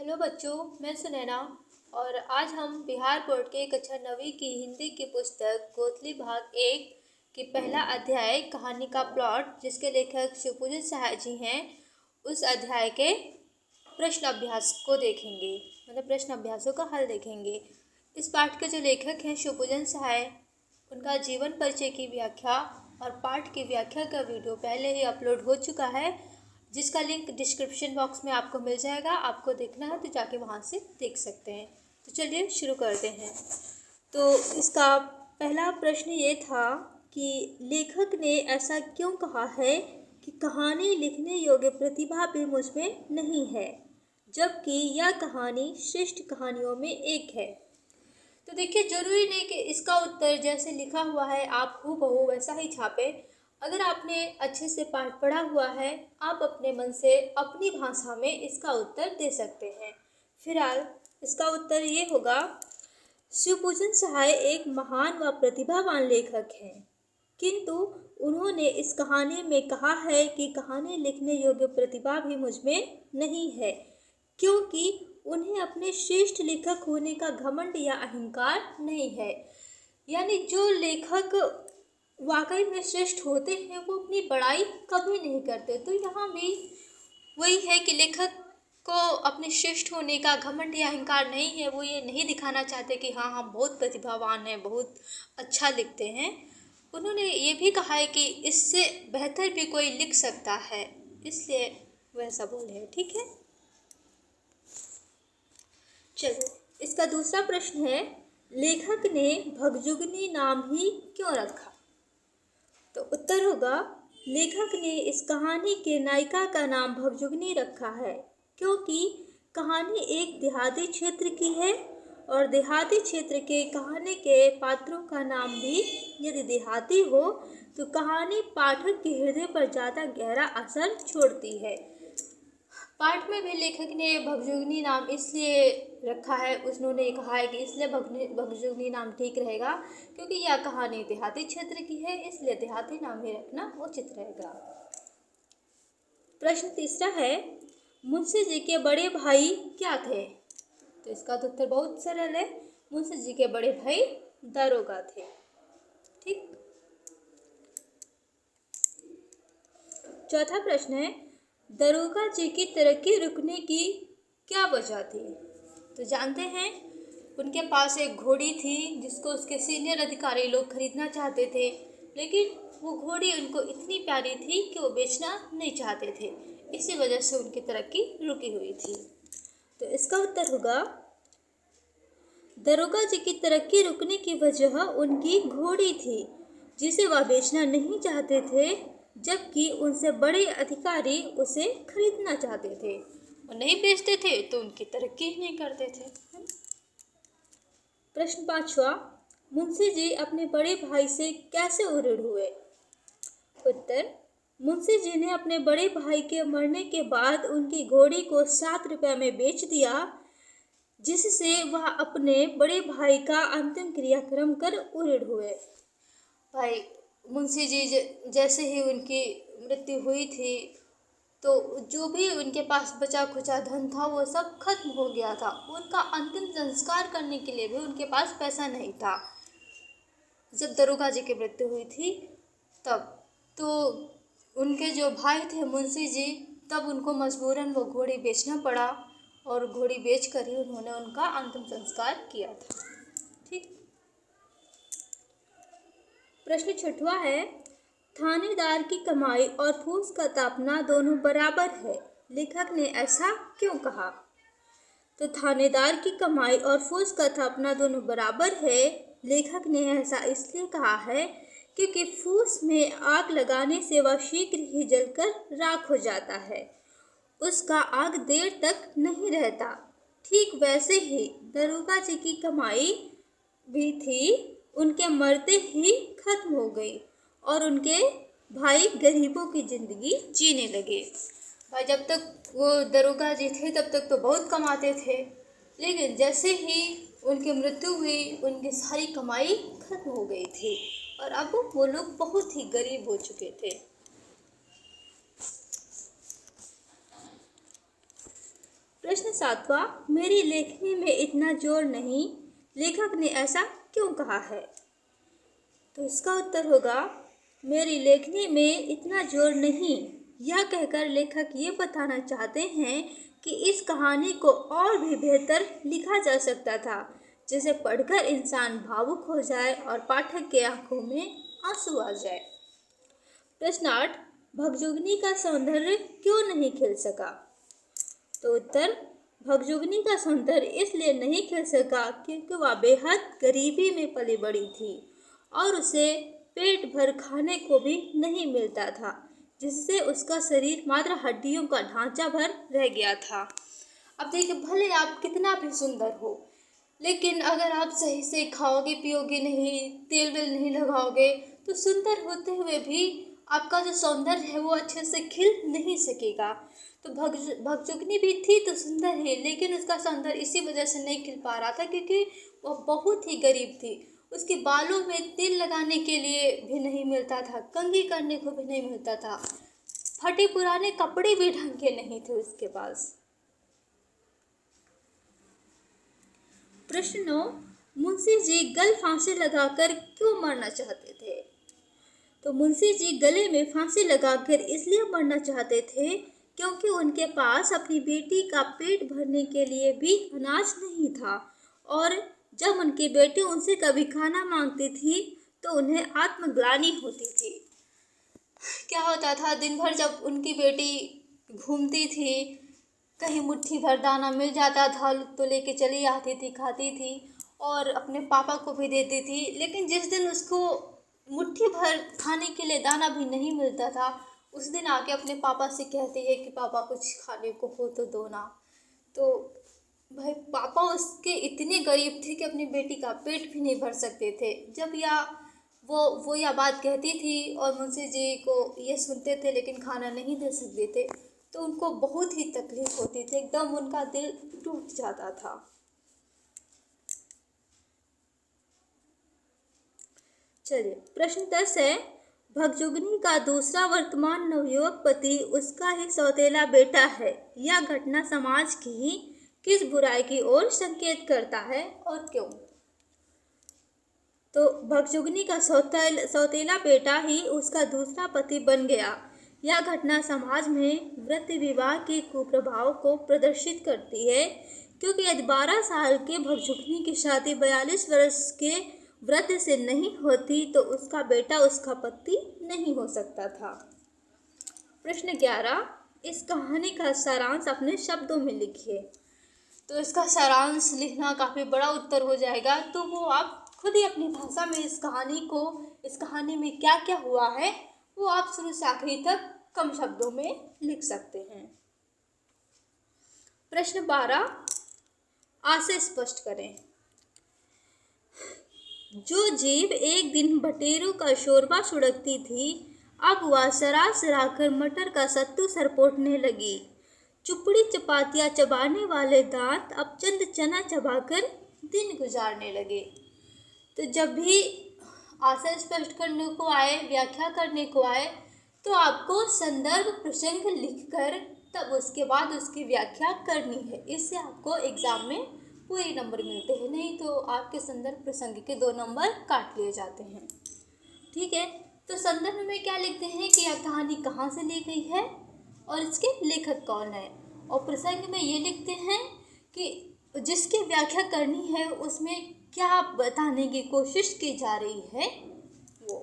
Hello बच्चों, मैं सुनैना और आज हम बिहार बोर्ड के कक्षा 9वीं की हिंदी की पुस्तक कोतली भाग 1 की पहला अध्याय कहानी का प्लॉट, जिसके लेखक शिवपूजन सहाय जी हैं, उस अध्याय के प्रश्न अभ्यास को देखेंगे। मतलब प्रश्न अभ्यासों का हल देखेंगे। इस पाठ के जो लेखक हैं शिवपूजन सहाय, उनका जीवन परिचय की व्याख्या और पाठ की व्याख्या का वीडियो पहले ही अपलोड हो चुका है, जिसका लिंक डिस्क्रिप्शन बॉक्स में आपको मिल जाएगा। आपको देखना है तो जाके वहाँ से देख सकते हैं। तो चलिए शुरू करते हैं। तो इसका पहला प्रश्न ये था कि लेखक ने ऐसा क्यों कहा है कि कहानी लिखने योग्य प्रतिभा भी मुझ में नहीं है, जबकि यह कहानी श्रेष्ठ कहानियों में एक है। तो देखिए, जरूरी नहीं कि इसका उत्तर जैसे लिखा हुआ है आप हूबहू वैसा ही छापे। अगर आपने अच्छे से पाठ पढ़ा हुआ है, आप अपने मन से अपनी भाषा में इसका उत्तर दे सकते हैं। फिलहाल इसका उत्तर ये होगा, शिवपूजन सहाय एक महान व प्रतिभावान लेखक हैं, किंतु उन्होंने इस कहानी में कहा है कि कहानी लिखने योग्य प्रतिभा भी मुझ में नहीं है, क्योंकि उन्हें अपने श्रेष्ठ लेखक होने का घमंड या अहंकार नहीं है। यानी जो लेखक वाकई में श्रेष्ठ होते हैं वो अपनी बड़ाई कभी नहीं करते। तो यहाँ भी वही है कि लेखक को अपने श्रेष्ठ होने का घमंड या अहंकार नहीं है। वो ये नहीं दिखाना चाहते कि हाँ हम बहुत प्रतिभावान हैं, बहुत अच्छा लिखते हैं। उन्होंने ये भी कहा है कि इससे बेहतर भी कोई लिख सकता है, इसलिए वैसा बोले हैं। ठीक है, चलो इसका दूसरा प्रश्न है, लेखक ने भगजुगनी नाम ही क्यों रखा? तो उत्तर होगा, लेखक ने इस कहानी के नायिका का नाम भगजुगनी रखा है क्योंकि कहानी एक देहाती क्षेत्र की है और देहाती क्षेत्र के कहानी के पात्रों का नाम भी यदि देहाती हो तो कहानी पाठक के हृदय पर ज़्यादा गहरा असर छोड़ती है। पाठ में भी लेखक ने भगजुगनी नाम इसलिए रखा है, उन्होंने कहा है कि इसलिए भगजुगनी नाम ठीक रहेगा क्योंकि यह कहानी देहाती क्षेत्र की है, इसलिए देहाती नाम ही रखना उचित रहेगा। प्रश्न तीसरा है, मुंशी जी के बड़े भाई क्या थे? तो इसका तो उत्तर बहुत सरल है, मुंशी जी के बड़े भाई दरोगा थे। ठीक। चौथा प्रश्न है, दरोगा जी की तरक्की रुकने की क्या वजह थी? तो जानते हैं, उनके पास एक घोड़ी थी जिसको उसके सीनियर अधिकारी लोग खरीदना चाहते थे, लेकिन वो घोड़ी उनको इतनी प्यारी थी कि वो बेचना नहीं चाहते थे। इसी वजह से उनकी तरक्की रुकी हुई थी। तो इसका उत्तर होगा, दरोगा जी की तरक्की रुकने की वजह उनकी घोड़ी थी जिसे वह बेचना नहीं चाहते थे, जबकि उनसे बड़े अधिकारी उसे खरीदना चाहते थे। वो नहीं बेचते थे तो उनकी तरक्की नहीं करते थे। प्रश्न पांचवा, मुंशी जी अपने बड़े भाई से कैसे उऋण हुए? उत्तर, मुंशी जी ने अपने बड़े भाई के मरने के बाद उनकी घोड़ी को 7 रुपये में बेच दिया, जिससे वह अपने बड़े भाई का अंतिम क्रियाक्रम कर उऋण हुए। भाई मुंशी जी जैसे ही उनकी मृत्यु हुई थी तो जो भी उनके पास बचा खुचा धन था वो सब खत्म हो गया था। उनका अंतिम संस्कार करने के लिए भी उनके पास पैसा नहीं था। जब दरोगा जी की मृत्यु हुई थी तब तो उनके जो भाई थे मुंशी जी, तब उनको मजबूरन वो घोड़ी बेचना पड़ा और घोड़ी बेचकर ही उन्होंने उनका अंतिम संस्कार किया था। ठीक। प्रश्न छठवां है, थानेदार की कमाई और फूस का तापना दोनों बराबर है, लेखक ने ऐसा क्यों कहा? तो थानेदार की कमाई और फूस का तापना दोनों बराबर है, लेखक ने ऐसा इसलिए कहा है क्योंकि फूस में आग लगाने से वह शीघ्र ही जलकर राख हो जाता है, उसका आग देर तक नहीं रहता। ठीक वैसे ही दरोगा जी की कमाई भी थी, उनके मरते ही खत्म हो गई और उनके भाई गरीबों की जिंदगी जीने लगे। भाई जब तक वो दरोगा जी थे तब तक तो बहुत कमाते थे, लेकिन जैसे ही उनकी मृत्यु हुई उनकी सारी कमाई खत्म हो गई थी और अब वो लोग बहुत ही गरीब हो चुके थे। प्रश्न 7वां, मेरी लेखनी में इतना जोर नहीं, लेखक ने ऐसा क्यों कहा है? तो इसका उत्तर होगा, मेरी लेखनी में इतना जोर नहीं, यह कहकर लेखक ये बताना चाहते हैं कि इस कहानी को और भी बेहतर लिखा जा सकता था, जिसे पढ़कर इंसान भावुक हो जाए और पाठक के आंखों में आंसू आ जाए। प्रश्न 8, भगजुगनी का सौंदर्य क्यों नहीं खिल सका? तो उत्तर, भगजुगनी का सौंदर्य इसलिए नहीं खिल सका क्योंकि वह बेहद गरीबी में पली बड़ी थी और उसे पेट भर खाने को भी नहीं मिलता था, जिससे उसका शरीर मात्र हड्डियों का ढांचा भर रह गया था। अब देखिए, भले आप कितना भी सुंदर हो, लेकिन अगर आप सही से खाओगे पियोगे नहीं, तेल वेल नहीं लगाओगे, तो सुंदर होते हुए भी आपका जो सौंदर्य है वो अच्छे से खिल नहीं सकेगा। तो भगजुगनी भी थी तो सुंदर है, लेकिन उसका सौंदर्य इसी वजह से नहीं खिल पा रहा था क्योंकि वह बहुत ही गरीब थी। उसके बालों में तेल लगाने के लिए भी नहीं मिलता था, कंघी करने को भी नहीं मिलता था, फटे पुराने कपड़े भी ढंग के नहीं थे उसके पास। प्रश्न 9, मुंशी जी गल फांसी लगाकर क्यों मरना चाहते थे? तो मुंशी जी गले में फांसी लगाकर इसलिए मरना चाहते थे क्योंकि उनके पास अपनी बेटी का पेट भरने के लिए भी अनाज नहीं था और जब उनकी बेटी उनसे कभी खाना मांगती थी तो उन्हें आत्मग्लानि होती थी। क्या होता था, दिन भर जब उनकी बेटी घूमती थी, कहीं मुट्ठी भर दाना मिल जाता था तो लेके चली आती थी, खाती थी और अपने पापा को भी देती थी, लेकिन जिस दिन उसको मुट्ठी भर खाने के लिए दाना भी नहीं मिलता था, उस दिन आके अपने पापा से कहती है कि पापा कुछ खाने को हो तो दो ना। तो भाई पापा उसके इतने गरीब थे कि अपनी बेटी का पेट भी नहीं भर सकते थे। जब वो यह बात कहती थी और मुंशी जी को ये सुनते थे लेकिन खाना नहीं दे सकते थे, तो उनको बहुत ही तकलीफ होती थी, एकदम उनका दिल टूट जाता था। चलिए, प्रश्न 10 है, भगजुगनी का दूसरा वर्तमान नवयुवक पति उसका ही सौतेला बेटा है। यह घटना समाज की किस बुराई की ओर संकेत करता है और क्यों? तो भगजुगनी का सौतेला बेटा ही उसका दूसरा पति बन गया। यह घटना समाज में वृत्ति विवाह के कुप्रभाव को प्रदर्शित करती है, क्योंकि यदि 12 साल के भगजुगनी की शादी 42 वर्ष के वृद्ध से नहीं होती तो उसका बेटा उसका पति नहीं हो सकता था। प्रश्न 11, इस कहानी का सारांश अपने शब्दों में लिखिए। तो इसका सारांश लिखना काफ़ी बड़ा उत्तर हो जाएगा, तो वो आप खुद ही अपनी भाषा में इस कहानी में क्या क्या हुआ है वो आप शुरू से आखिरी तक कम शब्दों में लिख सकते हैं। प्रश्न 12, आशय स्पष्ट करें। जो जीव एक दिन बटेरों का शोरबा सुड़कती थी, अब वह सरा सराकर मटर का सत्तू सरपोटने लगी। चुपड़ी चपातियाँ चबाने वाले दांत अब चंद चना चबाकर दिन गुजारने लगे। तो जब भी आशय स्पष्ट करने को आए, व्याख्या करने को आए, तो आपको संदर्भ प्रसंग लिखकर तब उसके बाद उसकी व्याख्या करनी है। इससे आपको एग्जाम में पूरे नंबर मिलते हैं, नहीं तो आपके संदर्भ प्रसंग के 2 नंबर काट लिए जाते हैं। ठीक है, तो संदर्भ में क्या लिखते हैं कि यह कहानी कहाँ से ली गई है और इसके लेखक कौन है, और प्रसंग में ये लिखते हैं कि जिसकी व्याख्या करनी है उसमें क्या बताने की कोशिश की जा रही है वो।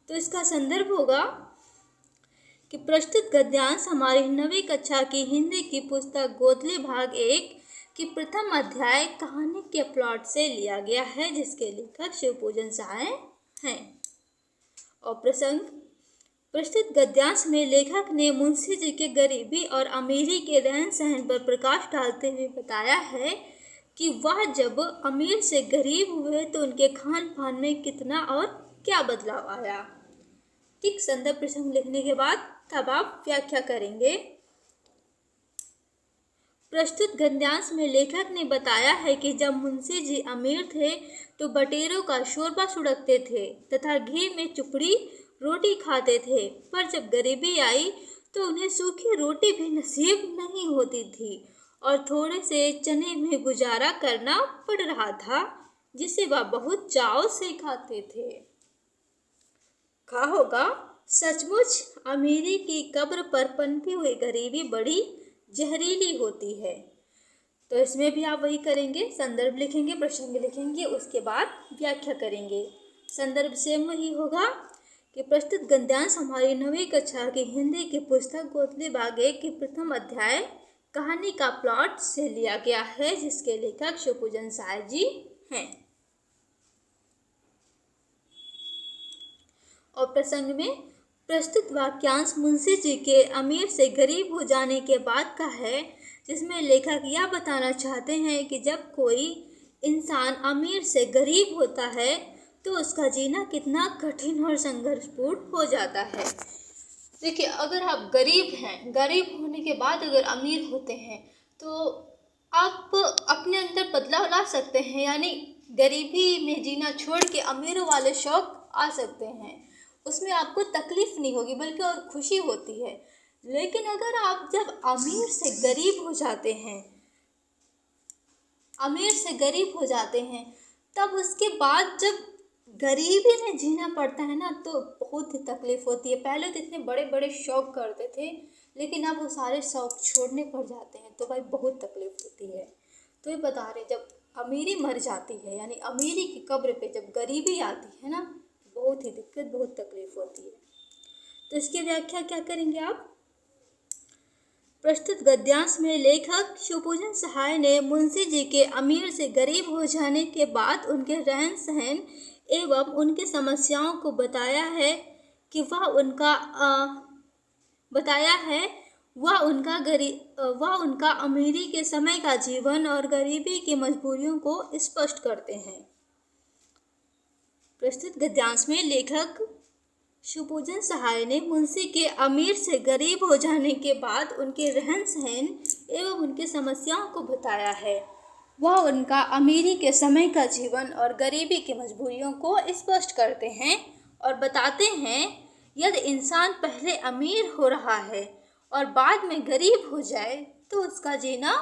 तो इसका संदर्भ होगा कि प्रस्तुत गद्यांश हमारी 9वीं कक्षा की हिंदी की पुस्तक गोधली भाग 1 की प्रथम अध्याय कहानी के प्लॉट से लिया गया है, जिसके लेखक शिवपूजन सहाय हैं। और प्रसंग, प्रस्तुत गद्यांश में लेखक ने मुंशी जी के गरीबी और अमीरी के रहन सहन पर प्रकाश डालते हुए बताया है कि वह जब अमीर से गरीब हुए तो उनके खान पान में कितना और क्या बदलाव आया। ठीक, संदर्भ प्रसंग लिखने के बाद तब आप व्याख्या करेंगे। प्रस्तुत गद्यांश में लेखक ने बताया है कि जब मुंशी जी अमीर थे तो बटेरों का शोरबा सुड़कते थे तथा घी में चुपड़ी रोटी खाते थे, पर जब गरीबी आई तो उन्हें सूखी रोटी भी नसीब नहीं होती थी और थोड़े से चने में गुजारा करना पड़ रहा था, जिसे वह बहुत चाव से खाते थे। कहा होगा, सचमुच अमीरी की कब्र पर पनपी हुई गरीबी बड़ी जहरीली होती है। तो इसमें भी आप वही करेंगे, संदर्भ लिखेंगे, प्रसंग लिखेंगे, उसके बाद व्याख्या करेंगे। संदर्भ सेम वही होगा कि प्रस्तुत गद्यांश हमारी 9वीं कक्षा की हिंदी की पुस्तक कोतली भाग 1 के प्रथम अध्याय कहानी का प्लॉट से लिया गया है, जिसके लेखक शिवपूजन सहाय जी हैं। और प्रसंग में प्रस्तुत वाक्यांश मुंशी जी के अमीर से गरीब हो जाने के बाद का है, जिसमें लेखक यह बताना चाहते हैं कि जब कोई इंसान अमीर से गरीब होता है तो उसका जीना कितना कठिन और संघर्षपूर्ण हो जाता है। देखिए, अगर आप गरीब हैं, गरीब होने के बाद अगर अमीर होते हैं तो आप अपने अंदर बदलाव ला सकते हैं, यानी गरीबी में जीना छोड़ के अमीरों वाले शौक आ सकते हैं। उसमें आपको तकलीफ नहीं होगी बल्कि और खुशी होती है। लेकिन अगर आप जब अमीर से गरीब हो जाते हैं, अमीर से गरीब हो जाते हैं, तब उसके बाद जब गरीबी में जीना पड़ता है ना, तो बहुत ही तकलीफ होती है। पहले तो इतने बड़े बड़े शौक करते थे, लेकिन अब वो सारे शौक छोड़ने पड़ जाते हैं, तो भाई बहुत तकलीफ होती है। तो ये बता रहे, जब अमीरी मर जाती है, यानी अमीरी की कब्र पे जब गरीबी आती है ना, बहुत ही दिक्कत, बहुत तकलीफ होती है। तो इसकी व्याख्या क्या करेंगे आप? प्रस्तुत गद्यांश में लेखक शिवपूजन सहाय ने मुंशी जी के अमीर से गरीब हो जाने के बाद उनके रहन सहन एवं उनकी समस्याओं को बताया है कि वह उनका अमीरी के समय का जीवन और गरीबी की मजबूरियों को स्पष्ट करते हैं। प्रस्तुत गद्यांश में लेखक शिवपूजन सहाय ने मुंशी के अमीर से गरीब हो जाने के बाद उनके रहन सहन एवं उनकी समस्याओं को बताया है। वह उनका अमीरी के समय का जीवन और गरीबी की मजबूरियों को स्पष्ट करते हैं और बताते हैं, यदि इंसान पहले अमीर हो रहा है और बाद में गरीब हो जाए तो उसका जीना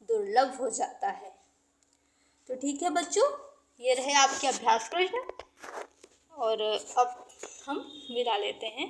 दुर्लभ हो जाता है। तो ठीक है बच्चों, ये रहे आपके अभ्यास प्रश्न और अब हम विदा लेते हैं।